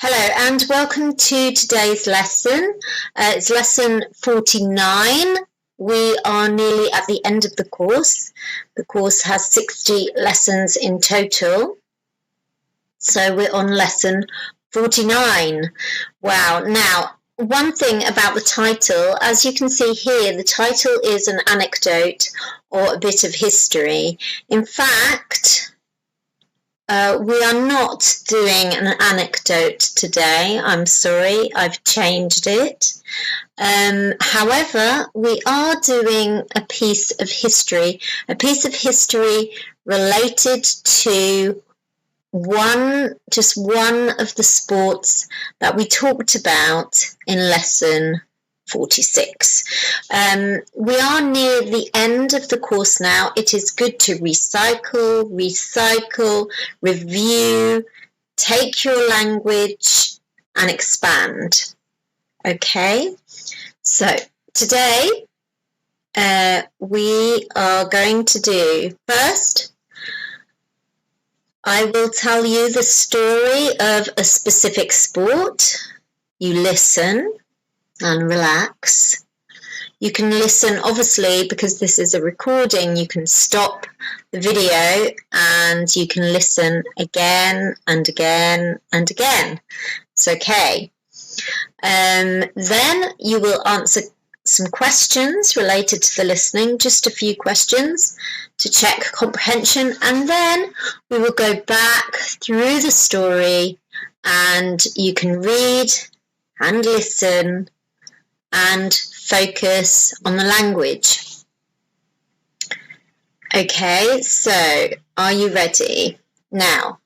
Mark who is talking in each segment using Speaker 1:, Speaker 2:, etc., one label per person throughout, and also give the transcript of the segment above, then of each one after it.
Speaker 1: Hello and welcome to today's lesson. It's lesson 49. We are nearly at the end of the course. The course has 60 lessons in total. So we're on lesson 49. Wow. Now, one thing about the title, as you can see here, the title is an anecdote or a bit of history. In fact, we are not doing an anecdote today. I'm sorry, I've changed it. However, we are doing a piece of history related to just one of the sports that we talked about in lesson 46. We are near the end of the course now. It is good to recycle, review, take your language and expand. Okay, so today we are going to do first, I will tell you the story of a specific sport. You listen and relax. You can listen, obviously, because this is a recording, you can stop the video and you can listen again and again and again. It's okay. Then you will answer some questions related to the listening, just a few questions to check comprehension, and then we will go back through the story and you can read and listen and focus on the language. Okay, so are you ready? Now,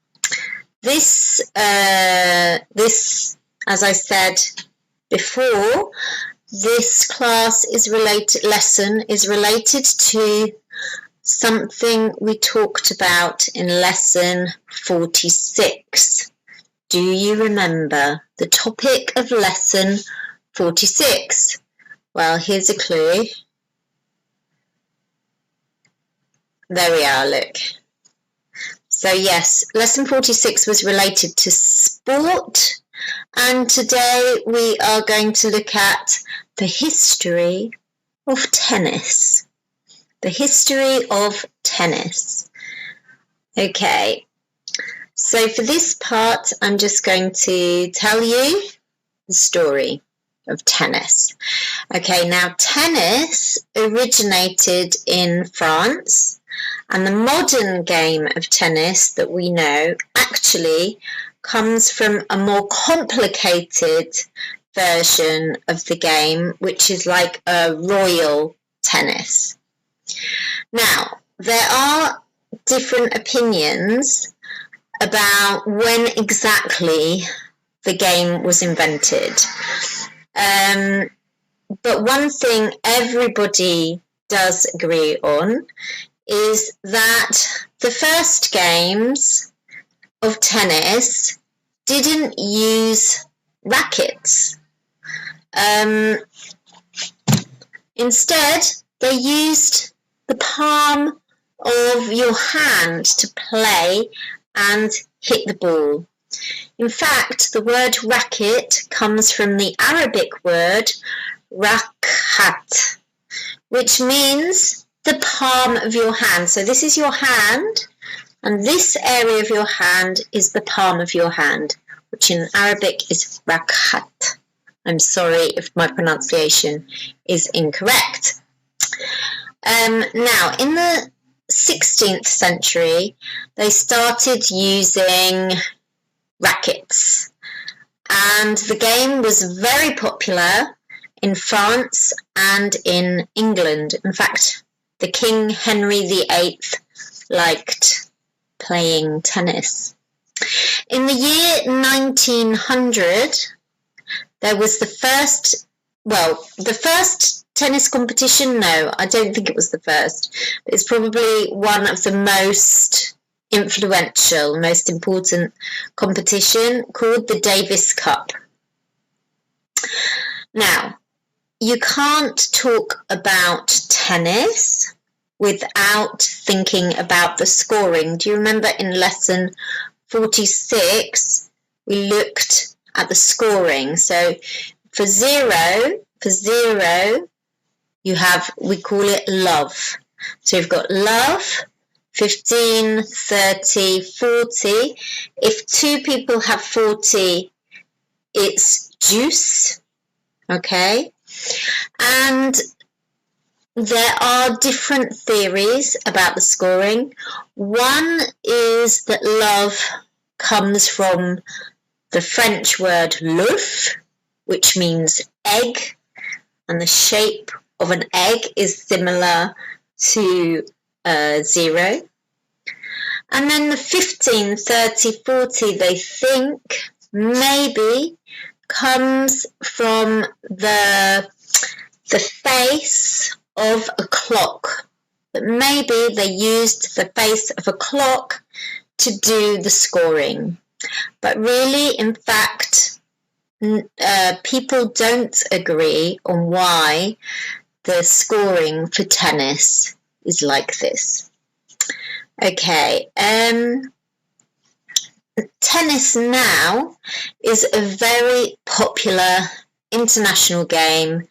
Speaker 1: this, as I said before, this lesson is related to something we talked about in lesson 46. Do you remember the topic of lesson 46? Well, here's a clue. There we are, look. So yes, lesson 46 was related to sport, and today we are going to look at the history of tennis. The history of tennis. Okay, so for this part, I'm just going to tell you the story of tennis. Okay, now tennis originated in France, and the modern game of tennis that we know actually comes from a more complicated version of the game, which is like a royal tennis. Now, there are different opinions about when exactly the game was invented. But one thing everybody does agree on is that the first games of tennis didn't use rackets. Instead, they used the palm of your hand to play and hit the ball. In fact, the word racket comes from the Arabic word rakat, which means the palm of your hand. So this is your hand, and this area of your hand is the palm of your hand, which in Arabic is rakat. I'm sorry if my pronunciation is incorrect. Now, in the 16th century, they started using rackets, and the game was very popular in France and in England. In fact, the King Henry VIII liked playing tennis. In the year 1900, there was the first tennis competition. No, I don't think it was the first, but it's probably one of the most influential, most important competition, called the Davis Cup. Now, you can't talk about tennis without thinking about the scoring. Do you remember in lesson 46, we looked at the scoring. So for zero, you have, we call it love. So you've got love, 15, 30, 40. If two people have 40, it's juice, okay? And there are different theories about the scoring. One is that love comes from the French word l'œuf, which means egg, and the shape of an egg is similar to 0. And then the 15, 30, 40, they think maybe comes from the face of a clock. But maybe they used the face of a clock to do the scoring. But really, in fact, people don't agree on why the scoring for tennis is like this. Okay, tennis now is a very popular international game,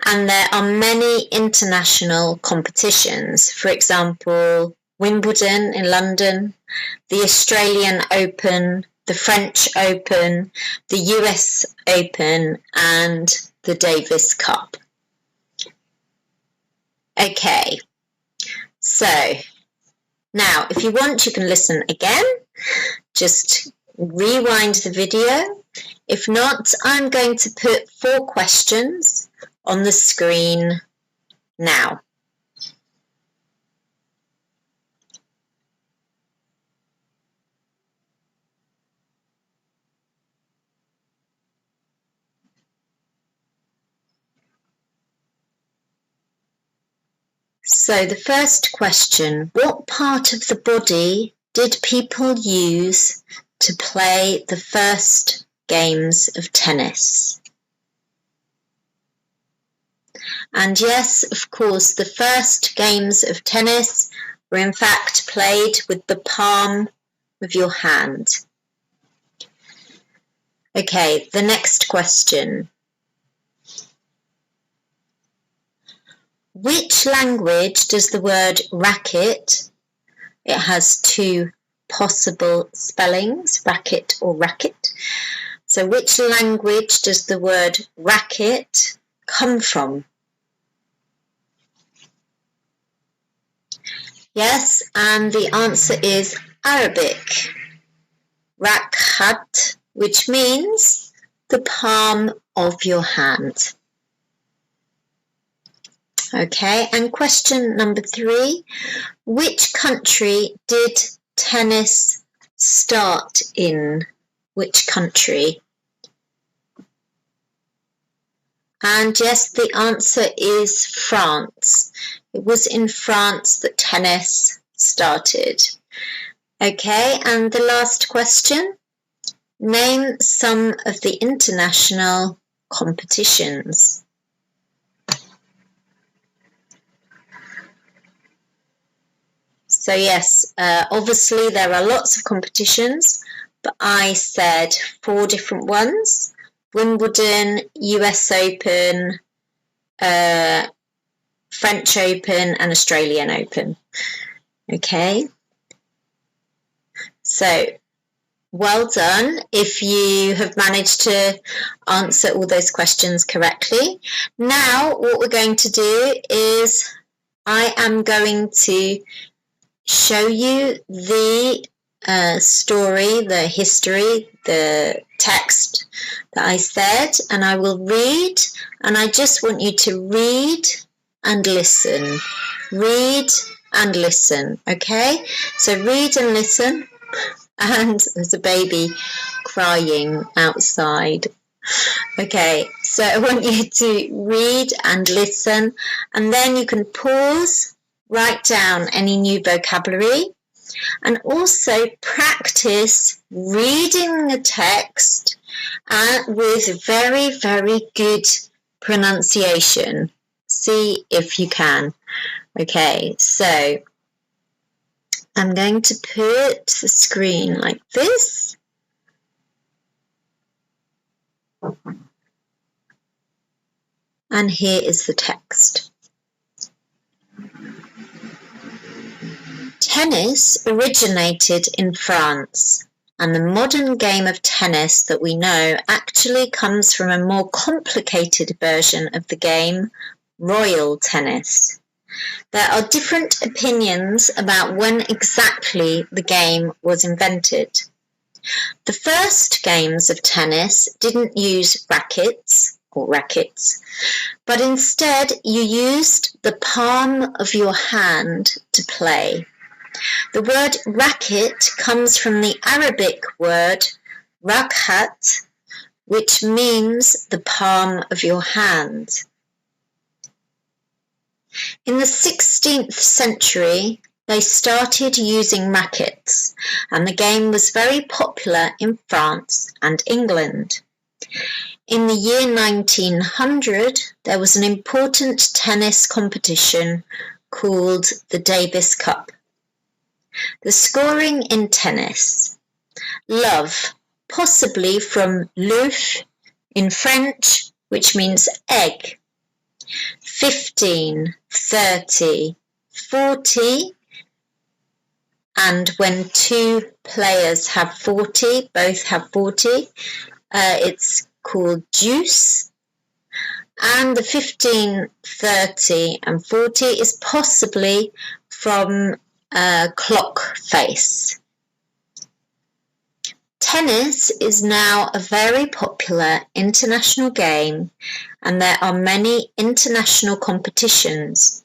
Speaker 1: and there are many international competitions. For example, Wimbledon in London, the Australian Open, the French Open, the US Open, and the Davis Cup. Okay, so now if you want, you can listen again. Just rewind the video. If not, I'm going to put 4 questions on the screen now. So the first question, what part of the body did people use to play the first games of tennis? And yes, of course, the first games of tennis were in fact played with the palm of your hand. Okay, the next question. Which language does the word racket, it has 2 possible spellings, racket or racket. So which language does the word racket come from? Yes, and the answer is Arabic. Rakhat, which means the palm of your hand. Okay, and question number 3. Which country did tennis start in? Which country? And yes, the answer is France. It was in France that tennis started. Okay, and the last question. Name some of the international competitions. So yes, obviously there are lots of competitions, but I said 4 different ones. Wimbledon, US Open, French Open and Australian Open. Okay. So well done if you have managed to answer all those questions correctly. Now what we're going to do is I am going to show you the story, the history, the text that I said, and I will read, and I just want you to read and listen. Read and listen, okay? So read and listen, and there's a baby crying outside. Okay, so I want you to read and listen, and then you can pause, write down any new vocabulary, and also practice reading the text with very, very good pronunciation. See if you can. Okay, so I'm going to put the screen like this. And here is the text. Tennis originated in France, and the modern game of tennis that we know actually comes from a more complicated version of the game, royal tennis. There are different opinions about when exactly the game was invented. The first games of tennis didn't use rackets, but instead you used the palm of your hand to play. The word racket comes from the Arabic word rakhat, which means the palm of your hand. In the 16th century, they started using rackets, and the game was very popular in France and England. In the year 1900, there was an important tennis competition called the Davis Cup. The scoring in tennis: love, possibly from l'œuf in French, which means egg. 15, 30, 40, and when two players have 40, both have 40, it's called deuce. And the 15, 30, and 40 is possibly from clock face. Tennis is now a very popular international game, and there are many international competitions.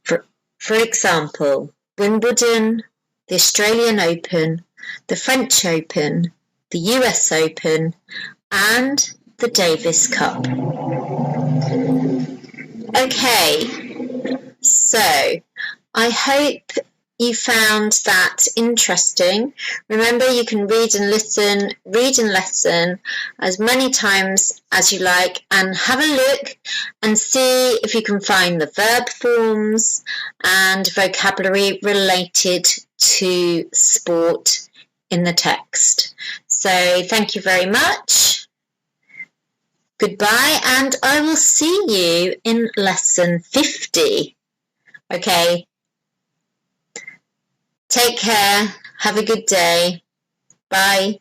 Speaker 1: For example, Wimbledon, the Australian Open, the French Open, the US Open, and the Davis Cup. Okay, so I hope you found that interesting. Remember, you can read and listen as many times as you like, and have a look and see if you can find the verb forms and vocabulary related to sport in the text. So thank you very much. Goodbye, and I will see you in lesson 50. Okay. Take care. Have a good day. Bye.